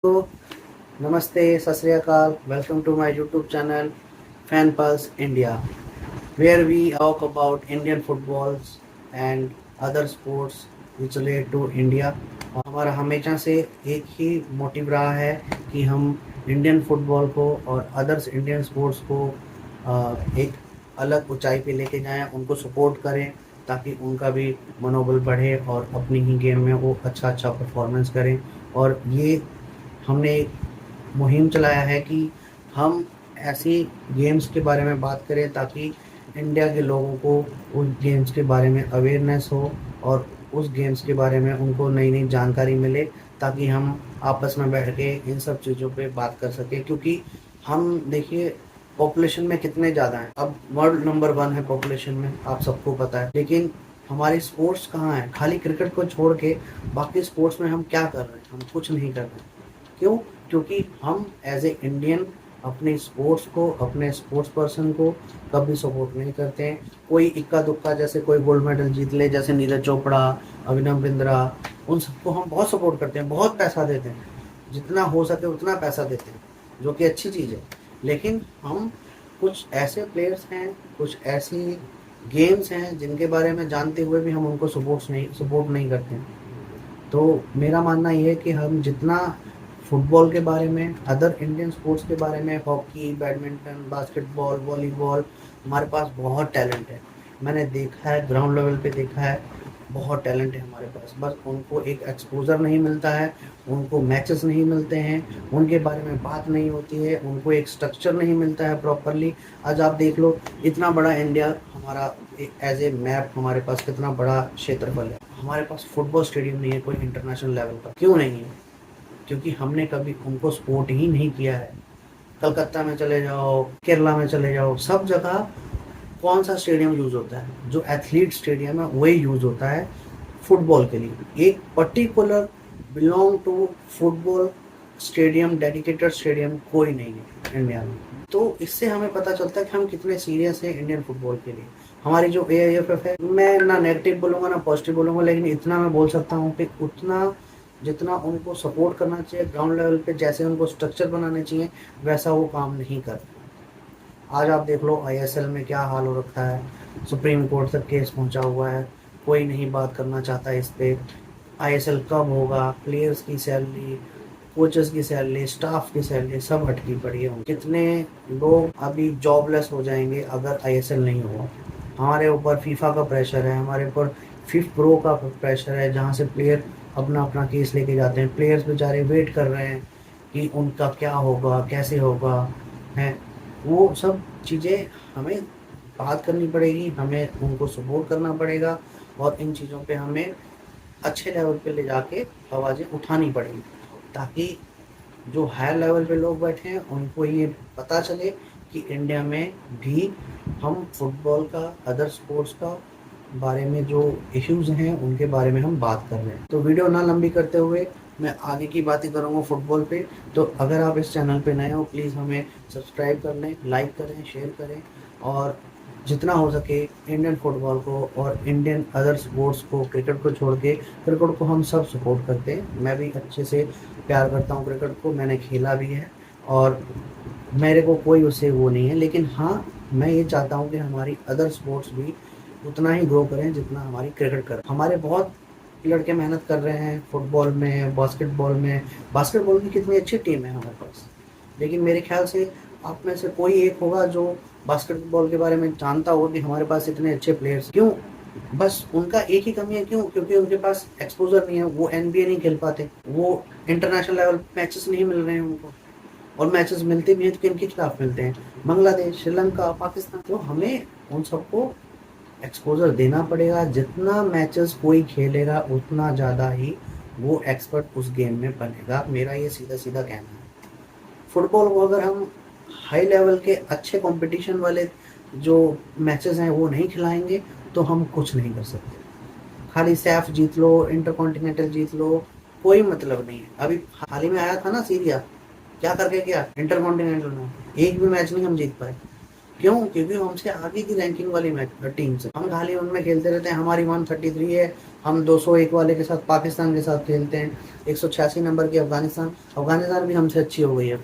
तो नमस्ते, सत श्री अकाल, welcome to my YouTube channel Fan Pulse India, where we talk about Indian footballs and other sports which relate to India. हमारा हमेशा से एक ही मोटिव रहा है कि हम इंडियन फुटबॉल को और अदर्स इंडियन स्पोर्ट्स को एक अलग ऊंचाई पे लेके जाएं, उनको सपोर्ट करें ताकि उनका भी मनोबल बढ़े और अपनी ही गेम में वो अच्छा अच्छा परफॉर्मेंस करें। और ये हमने एक मुहिम चलाया है कि हम ऐसी गेम्स के बारे में बात करें ताकि इंडिया के लोगों को उस गेम्स के बारे में अवेयरनेस हो और उस गेम्स के बारे में उनको नई नई जानकारी मिले, ताकि हम आपस में बैठ के इन सब चीज़ों पे बात कर सकें। क्योंकि हम देखिए, पॉपुलेशन में कितने ज़्यादा हैं, अब वर्ल्ड नंबर 1 है पॉपुलेशन में, आप सबको पता है। लेकिन हमारी स्पोर्ट्स कहाँ है? खाली क्रिकेट को छोड़ के बाकी स्पोर्ट्स में हम क्या कर रहे हैं? हम कुछ नहीं कर रहे। क्यों? क्योंकि हम एज ए इंडियन अपने स्पोर्ट्स को, अपने स्पोर्ट्स पर्सन को कभी सपोर्ट नहीं करते हैं। कोई इक्का दुक्का, जैसे कोई गोल्ड मेडल जीत ले, जैसे नीरज चोपड़ा, अभिनव बिंद्रा, उन सबको हम बहुत सपोर्ट करते हैं, बहुत पैसा देते हैं, जितना हो सके उतना पैसा देते हैं, जो कि अच्छी चीज़ है। लेकिन हम कुछ ऐसे प्लेयर्स हैं, कुछ ऐसी गेम्स हैं जिनके बारे में जानते हुए भी हम उनको सपोर्ट नहीं करते हैं। तो मेरा मानना ये है कि हम जितना फुटबॉल के बारे में, अदर इंडियन स्पोर्ट्स के बारे में, हॉकी, बैडमिंटन, बास्केटबॉल, वॉलीबॉल, हमारे पास बहुत टैलेंट है। मैंने देखा है, ग्राउंड लेवल पे देखा है, बहुत टैलेंट है हमारे पास। बस उनको एक एक्सपोज़र नहीं मिलता है, उनको मैचेस नहीं मिलते हैं, उनके बारे में बात नहीं होती है, उनको एक स्ट्रक्चर नहीं मिलता है प्रॉपरली। आज आप देख लो, इतना बड़ा इंडिया हमारा, एज ए मैप हमारे पास कितना बड़ा क्षेत्रफल है, हमारे पास फुटबॉल स्टेडियम नहीं है कोई इंटरनेशनल लेवल का। क्यों नहीं है? क्योंकि हमने कभी उनको सपोर्ट ही नहीं किया है। कलकत्ता में चले जाओ, केरला में चले जाओ, सब जगह कौन सा स्टेडियम यूज होता है? जो एथलीट स्टेडियम है वही यूज होता है फुटबॉल के लिए। एक particular belong to football stadium, dedicated stadium कोई नहीं है इंडिया में। तो इससे हमें पता चलता है कि हम कितने सीरियस हैं इंडियन फुटबॉल के लिए। हमारी जो AIFF है, मैं ना नेगेटिव बोलूँगा ना पॉजिटिव बोलूँगा, लेकिन इतना मैं बोल सकता हूँ कि उतना जितना उनको सपोर्ट करना चाहिए ग्राउंड लेवल पे, जैसे उनको स्ट्रक्चर बनाने चाहिए, वैसा वो काम नहीं कर। आज आप देख लो ISL में क्या हाल हो रखा है, सुप्रीम कोर्ट तक केस पहुंचा हुआ है, कोई नहीं बात करना चाहता इस पे। ISL कब होगा? प्लेयर्स की सैलरी, कोचेस की सैलरी, स्टाफ की सैलरी सब अटकी पड़ी है। कितने लोग अभी जॉबलेस हो जाएंगे अगर ISL नहीं हुआ। हमारे ऊपर फीफा का प्रेशर है, हमारे ऊपर फिफ प्रो का प्रेशर है, जहाँ से प्लेयर अपना अपना केस लेके जाते हैं। प्लेयर्स बेचारे वेट कर रहे हैं कि उनका क्या होगा, कैसे होगा, है। वो सब चीज़ें हमें बात करनी पड़ेगी, हमें उनको सपोर्ट करना पड़ेगा, और इन चीज़ों पे हमें अच्छे लेवल पे ले जाके आवाज़ें उठानी पड़ेगी, ताकि जो हायर लेवल पे लोग बैठे हैं उनको ये पता चले कि इंडिया में भी हम फुटबॉल का, अदर स्पोर्ट्स का बारे में जो इश्यूज हैं उनके बारे में हम बात कर रहे हैं। तो वीडियो ना लंबी करते हुए मैं आगे की बातें करूँगा फुटबॉल पे। तो अगर आप इस चैनल पे नए हो, प्लीज़ हमें सब्सक्राइब कर लें, लाइक करें, शेयर करें, और जितना हो सके इंडियन फुटबॉल को और इंडियन अदर स्पोर्ट्स को, क्रिकेट को छोड़ के, क्रिकेट को हम सब सपोर्ट करते हैं। मैं भी अच्छे से प्यार करता हूँ क्रिकेट को, मैंने खेला भी है और मेरे को कोई उससे वो नहीं है। लेकिन हाँ, मैं ये चाहता हूँ कि हमारी अदर स्पोर्ट्स भी उतना ही ग्रो करें जितना हमारी क्रिकेट कर। हमारे बहुत लड़के मेहनत कर रहे हैं फुटबॉल में, बास्केटबॉल में। बास्केटबॉल की कितनी अच्छी टीम है हमारे पास, लेकिन मेरे ख्याल से आप में से कोई एक होगा जो बास्केटबॉल के बारे में जानता होगा कि हमारे पास इतने अच्छे प्लेयर्स क्यों। बस उनका एक ही कमी है, क्यों? क्योंकि उनके पास एक्सपोजर नहीं है, वो NBA नहीं खेल पाते, वो इंटरनेशनल लेवल मैचेस नहीं मिल रहे हैं उनको। और मैचेस मिलते भी हैं तो किनके खिलाफ मिलते हैं? बांग्लादेश, श्रीलंका, पाकिस्तान। तो हमें उन सबको एक्सपोजर देना पड़ेगा। जितना मैचेस कोई खेलेगा उतना ज़्यादा ही वो एक्सपर्ट उस गेम में बनेगा। मेरा ये सीधा सीधा कहना है। फुटबॉल को अगर हम हाई लेवल के अच्छे कंपटीशन वाले जो मैचेस हैं वो नहीं खिलाएंगे तो हम कुछ नहीं कर सकते। खाली सैफ जीत लो, इंटरकॉन्टिनेंटल जीत लो, कोई मतलब नहीं है। अभी हाल ही में आया था ना सीरिया, क्या करके गया इंटरकॉन्टिनेंटल में? एक भी मैच नहीं हम जीत पाए। क्यों? क्योंकि हमसे आगे की रैंकिंग वाली मैच टीम से हम खाली उनमें खेलते रहते हैं। हमारी 133 है, हम 201 वाले के साथ पाकिस्तान के साथ खेलते हैं, 186 नंबर की अफगानिस्तान, अफगानिस्तान भी हमसे अच्छी हो गई है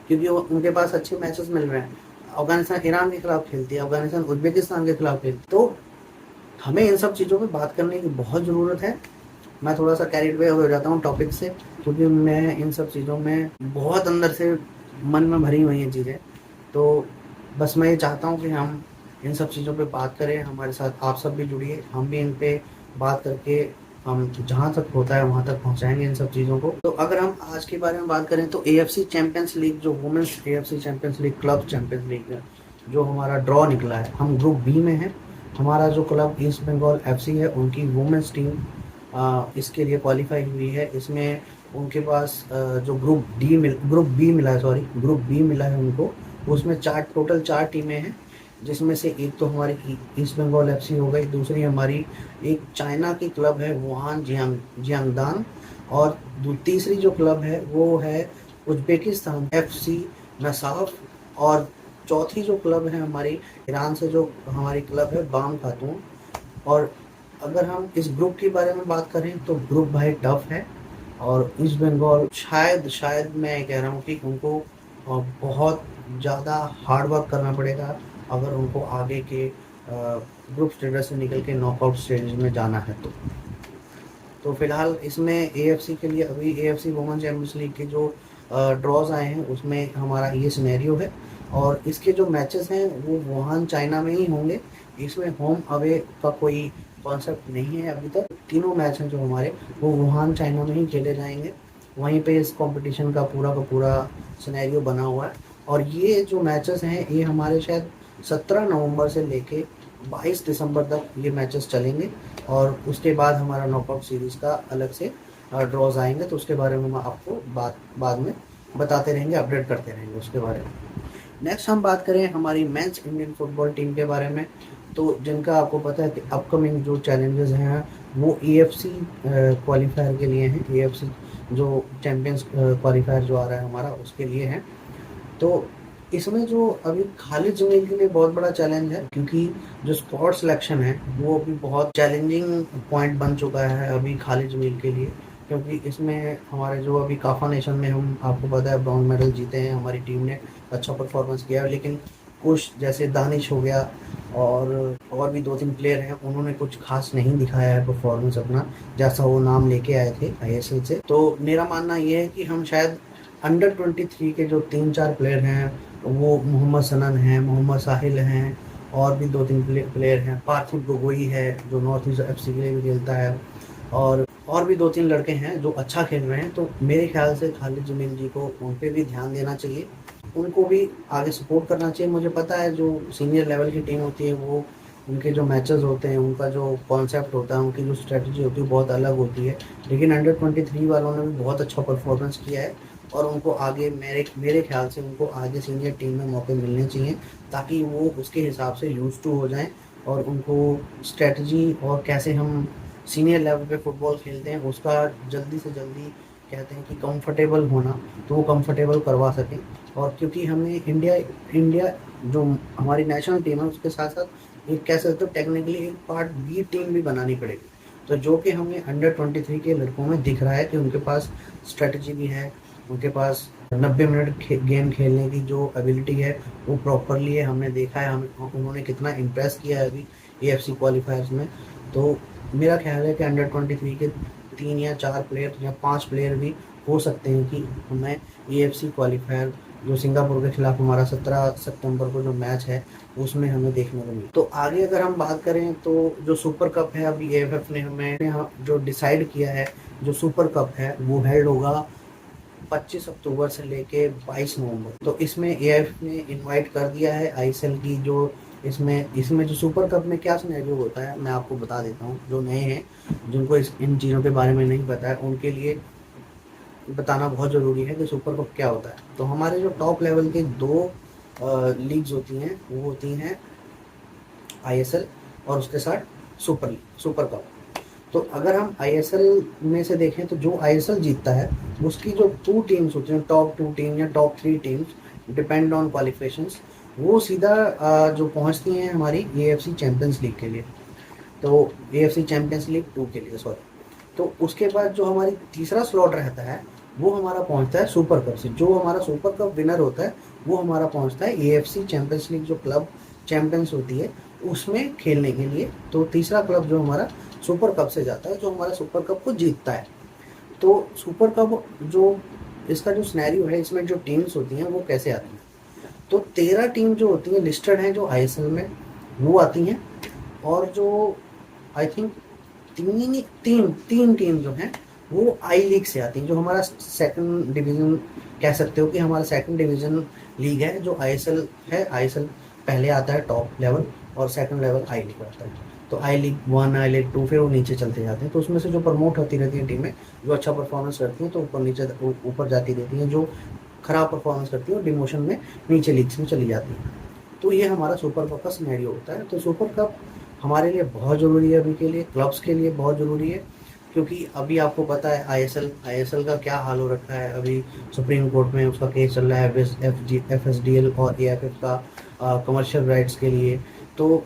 क्योंकि उनके पास अच्छे मैचेस मिल रहे हैं। अफगानिस्तान ईरान के खिलाफ खेलती है, अफगानिस्तान उज्बेकिस्तान के खिलाफ खेलती है। तो हमें इन सब चीज़ों पे बात करने की बहुत ज़रूरत है। मैं थोड़ा सा कैरिड वे हो जाता हूँ टॉपिक से, क्योंकि मैं इन सब चीज़ों में बहुत अंदर से मन में भरी हुई हैं चीज़ें। तो बस मैं ये चाहता हूँ कि हम इन सब चीज़ों पे बात करें, हमारे साथ आप सब भी जुड़िए, हम भी इन पे बात करके हम जहाँ तक होता है वहाँ तक पहुँचाएंगे इन सब चीज़ों को। तो अगर हम आज के बारे में बात करें तो AFC चैंपियंस लीग, जो women's AFC champions league, club champions league है, जो हमारा ड्रॉ निकला है, हम ग्रुप बी में हैं। हमारा जो क्लब ईस्ट बंगाल FC है, उनकी वुमेन्स टीम इसके लिए क्वालिफाई हुई है। इसमें उनके पास जो ग्रुप बी मिला है, सॉरी ग्रुप बी मिला है उनको। उसमें टोटल चार टीमें हैं, जिसमें से एक तो हमारी ईस्ट बंगाल FC हो गई, दूसरी हमारी एक चाइना की क्लब है वुहान जियांगदान, और तीसरी जो क्लब है वो है उज्बेकिस्तान FC नसाफ, और चौथी जो क्लब है हमारी ईरान से जो हमारी क्लब है बाम खातून। और अगर हम इस ग्रुप के बारे में बात करें तो ग्रुप भाई टफ है, और ईस्ट बंगाल शायद मैं कह रहा हूँ कि उनको बहुत ज़्यादा हार्ड वर्क करना पड़ेगा अगर उनको आगे के ग्रुप स्टेज से निकल के नॉकआउट स्टेज में जाना है। तो फिलहाल इसमें AFC के लिए अभी AFC वुमेन चैंपियंस लीग के जो ड्रॉज आए हैं उसमें हमारा ये सिनेरियो है, और इसके जो मैचेस हैं वो वुहान चाइना में ही होंगे। इसमें होम अवे का कोई कॉन्सेप्ट नहीं है अभी तक। तीनों मैच हैं जो हमारे, वो वुहान चाइना में ही खेले जाएंगे। वहीं पे इस कंपटीशन का पूरा सिनेरियो बना हुआ है। और ये जो मैचेस हैं ये हमारे शायद 17 नवंबर से लेके 22 दिसंबर तक ये मैचेस चलेंगे, और उसके बाद हमारा नॉकआउट सीरीज़ का अलग से ड्रॉज आएंगे। तो उसके बारे में मैं आपको बाद में बताते रहेंगे, अपडेट करते रहेंगे उसके बारे में। नेक्स्ट हम बात करें हमारी मेंस इंडियन फुटबॉल टीम के बारे में, तो जिनका आपको पता है कि अपकमिंग जो चैलेंजेस हैं वो AFC क्वालिफायर के लिए हैं। AFC जो चैम्पियंस क्वालिफायर जो आ रहा है हमारा, उसके लिए है। तो इसमें जो अभी खालिद जमील के लिए बहुत बड़ा चैलेंज है, क्योंकि जो स्पॉट सिलेक्शन है वो अभी बहुत चैलेंजिंग पॉइंट बन चुका है अभी खालिद जमील के लिए। क्योंकि इसमें हमारे जो अभी काफा नेशन में हम आपको पता है ब्रॉन्ज मेडल जीते हैं, हमारी टीम ने अच्छा परफॉर्मेंस किया है। लेकिन कुछ जैसे दानिश हो गया और भी 2-3 प्लेयर हैं, उन्होंने कुछ खास नहीं दिखाया है परफॉर्मेंस अपना, जैसा वो नाम लेके आए थे ISL से। तो मेरा मानना ये है कि हम शायद अंडर 23 के जो 3-4 प्लेयर हैं, वो मोहम्मद सनन हैं, मोहम्मद साहिल हैं, और भी 2-3 प्लेयर हैं, पार्थिव गोगोई है जो नॉर्थ ईस्ट FC के लिए भी खेलता है, और भी 2-3 लड़के हैं जो अच्छा खेल रहे हैं। तो मेरे ख्याल से खालिद जमील जी को उन पर भी ध्यान देना चाहिए, उनको भी आगे सपोर्ट करना चाहिए। मुझे पता है जो सीनियर लेवल की टीम होती है वो, उनके जो मैचेस होते हैं, उनका जो कॉन्सेप्ट होता है, उनकी जो स्ट्रेटजी होती है बहुत अलग होती है। लेकिन अंडर 23 वालों ने भी बहुत अच्छा परफॉर्मेंस किया है, और उनको आगे मेरे ख्याल से उनको आगे सीनियर टीम में मौके मिलने चाहिए, ताकि वो उसके हिसाब से यूज टू हो जाएं, और उनको स्ट्रेटजी और कैसे हम सीनियर लेवल पे फुटबॉल खेलते हैं उसका जल्दी से जल्दी, कहते हैं कि कंफर्टेबल होना, तो वो कंफर्टेबल करवा सकें। और क्योंकि हमें इंडिया जो हमारी नेशनल टीम है उसके साथ साथ एक कह सकते हो टेक्निकली एक पार्ट बी टीम भी बनानी पड़ेगी। तो जो कि हमें अंडर 23 के लड़कों में दिख रहा है कि उनके पास स्ट्रेटजी भी है, उनके पास 90 मिनट गेम खेलने की जो एबिलिटी है वो प्रॉपरली है। हमने देखा है हमें उन्होंने कितना इम्प्रेस किया है अभी AFC क्वालिफायर्स में। तो मेरा ख्याल है कि अंडर 23 के 3 या 4 प्लेयर या 5 प्लेयर भी हो सकते हैं कि हमें AFC क्वालिफायर जो सिंगापुर के खिलाफ हमारा 17 सितंबर को जो मैच है उसमें हमें देखने को मिले। तो आगे अगर हम बात करें तो जो सुपर कप है, अभी AFF ने हमें जो डिसाइड किया है, जो सुपर कप है वो हेल्ड होगा 25 अक्टूबर से लेके 22 नवंबर। तो इसमें AFF ने इनवाइट कर दिया है ISL की जो इसमें जो सुपर कप में क्या सिनेरियो होता है मैं आपको बता देता हूँ। जो नए हैं, जिनको इन चीज़ों के बारे में नहीं पता है, उनके लिए बताना बहुत ज़रूरी है कि सुपर कप क्या होता है। तो हमारे जो टॉप लेवल के 2 लीग्स होती हैं वो होती हैं ISL और उसके साथ सुपर कप। तो अगर हम ISL में से देखें तो जो ISL जीतता है उसकी जो 2 टीम्स होती हैं, टॉप 2 टीम या top 3 teams, depend on qualifications, वो सीधा जो पहुंचती हैं हमारी AFC चैंपियंस लीग के लिए। तो AFC चैंपियंस लीग 2 के लिए, सॉरी। तो उसके बाद जो हमारी तीसरा स्लॉट रहता है वो हमारा पहुंचता है सुपर कप से। जो हमारा सुपर कप विनर होता है वो हमारा पहुंचता है AFC चैंपियंस लीग, जो क्लब चैंपियंस होती है उसमें खेलने के लिए। तो तीसरा क्लब जो हमारा सुपर कप से जाता है, जो हमारा सुपर कप को जीतता है। तो सुपर कप जो इसका जो सिनेरियो है, इसमें जो टीम्स होती हैं वो कैसे आती हैं, तो 13 टीम जो होती हैं लिस्टेड हैं जो ISL में, वो आती हैं। और जो आई थिंक तीन टीम जो हैं वो आई लीग से आती हैं, जो हमारा सेकंड डिवीजन कह सकते हो कि हमारा सेकंड डिवीजन लीग है। जो ISL है, ISL पहले आता है टॉप लेवल, और सेकंड लेवल आई लीग आता है। तो आई लीग 1, आई लीग 2, फिर वो नीचे चलते जाते हैं। तो उसमें से जो प्रमोट होती रहती हैं टीमें, जो अच्छा परफॉर्मेंस करती हैं तो ऊपर नीचे ऊपर जाती रहती हैं, जो खराब परफॉर्मेंस करती है और डिमोशन में नीचे लीग्स में चली जाती है। तो ये हमारा सुपर कप का सिनेरियो होता है। तो सुपर कप हमारे लिए बहुत ज़रूरी है, अभी के लिए क्लब्स के लिए बहुत ज़रूरी है, क्योंकि अभी आपको पता है ISL का क्या हाल हो रखा है। अभी सुप्रीम कोर्ट में उसका केस चल रहा है FSDL और AFF का कमर्शियल राइट्स के लिए। तो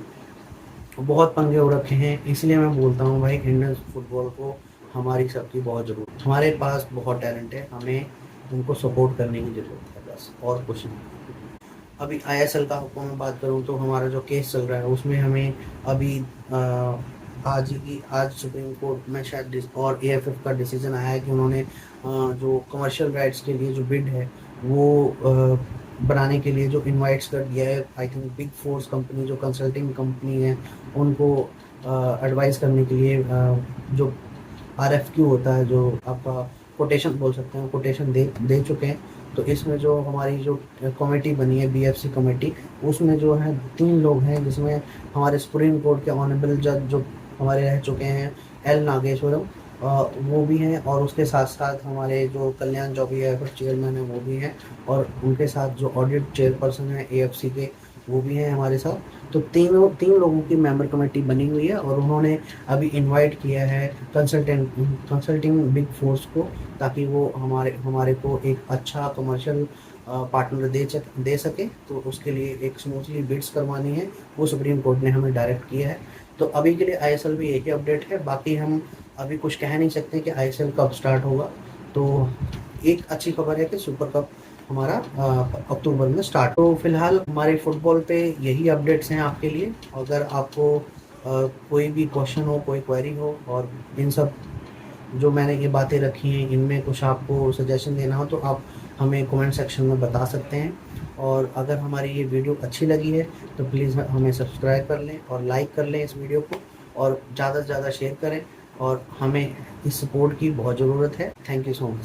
बहुत पंगे हो रखे हैं। इसलिए मैं बोलता हूँ भाई, इंडियन फुटबॉल को हमारी सबकी बहुत ज़रूरत है। हमारे पास बहुत टैलेंट है, हमें उनको सपोर्ट करने की ज़रूरत है, बस और कुछ नहीं। अभी ISL का को मैं बात करूँ तो हमारा जो केस चल रहा है उसमें हमें अभी आज सुप्रीम कोर्ट में शायद और AFF का डिसीजन आया है कि उन्होंने जो कमर्शियल राइट्स के लिए जो बिड है वो बनाने के लिए जो इनवाइट्स कर दिया है। I think big force company, जो कंसल्टिंग कंपनी है, उनको एडवाइस करने के लिए जो RFQ होता है, जो आपका कोटेशन बोल सकते हैं, कोटेशन दे चुके हैं। तो इसमें जो हमारी जो कमेटी बनी है, BFC कमेटी, उसमें जो है 3 लोग हैं, जिसमें हमारे सुप्रीम कोर्ट के ऑनरेबल जज जो हमारे रह चुके हैं L नागेश्वरम, वो भी हैं। और उसके साथ साथ हमारे जो कल्याण चौबे चेयरमैन है वो भी हैं। और उनके साथ जो ऑडिट चेयरपर्सन है AFC के, वो भी हैं हमारे साथ। तो तीन लोगों की मेंबर कमेटी बनी हुई है, और उन्होंने अभी इनवाइट किया है कंसल्टिंग बिग फोर्स को, ताकि वो हमारे को एक अच्छा कमर्शियल पार्टनर दे सके। तो उसके लिए एक स्मूथली बिड्स करवानी है, वो सुप्रीम कोर्ट ने हमें डायरेक्ट किया है। तो अभी के लिए ISL भी एक ही अपडेट है, बाकी हम अभी कुछ कह नहीं सकते कि ISL कब स्टार्ट होगा। तो एक अच्छी खबर है कि सुपर कप हमारा अक्टूबर में स्टार्ट। तो फिलहाल हमारे फुटबॉल पे यही अपडेट्स हैं आपके लिए। अगर आपको कोई भी क्वेश्चन हो, कोई क्वेरी हो, और इन सब जो मैंने ये बातें रखी हैं इनमें कुछ आपको सजेशन देना हो, तो आप हमें कमेंट सेक्शन में बता सकते हैं। और अगर हमारी ये वीडियो अच्छी लगी है तो प्लीज़ हमें सब्सक्राइब कर लें और लाइक कर लें इस वीडियो को, और ज़्यादा से ज़्यादा शेयर करें। और हमें इस सपोर्ट की बहुत ज़रूरत है। Thank you so much.